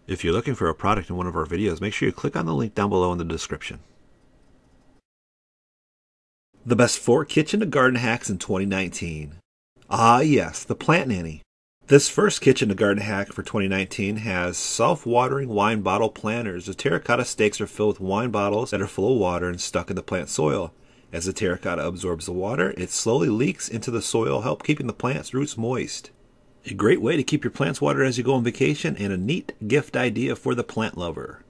If you're looking for a product in one of our videos, make sure you click on the link down below in the description. The best 4 kitchen to garden hacks in 2019. Ah yes, the Plant Nanny. This first kitchen to garden hack for 2019 has self-watering wine bottle planters. The terracotta stakes are filled with wine bottles that are full of water and stuck in the plant soil. As the terracotta absorbs the water, it slowly leaks into the soil, help keeping the plant's roots moist. A great way to keep your plants watered as you go on vacation, and a neat gift idea for the plant lover.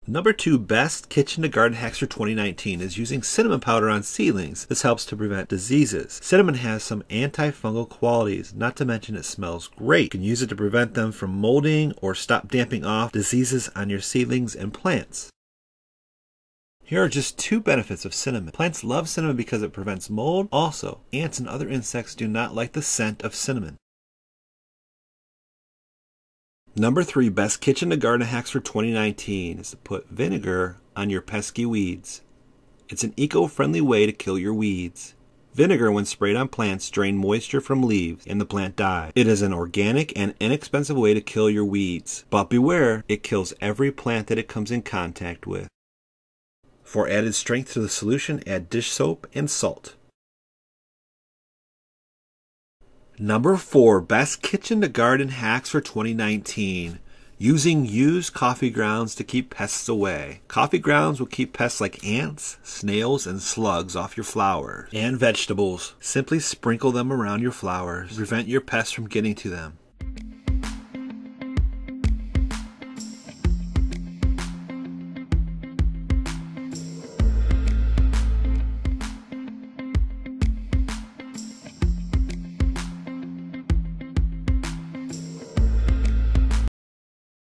Number 2 best kitchen to garden hacks for 2019 is using cinnamon powder on seedlings. This helps to prevent diseases. Cinnamon has some antifungal qualities, not to mention it smells great. You can use it to prevent them from molding or stop damping off diseases on your seedlings and plants. Here are just 2 benefits of cinnamon. Plants love cinnamon because it prevents mold. Also, ants and other insects do not like the scent of cinnamon. Number 3 best kitchen to garden hacks for 2019 is to put vinegar on your pesky weeds. It's an eco-friendly way to kill your weeds. Vinegar, when sprayed on plants, drains moisture from leaves and the plant dies. It is an organic and inexpensive way to kill your weeds. But beware, it kills every plant that it comes in contact with. For added strength to the solution, add dish soap and salt. Number 4 best kitchen to garden hacks for 2019. Using used coffee grounds to keep pests away. Coffee grounds will keep pests like ants, snails, and slugs off your flowers and vegetables. Simply sprinkle them around your flowers to prevent your pests from getting to them.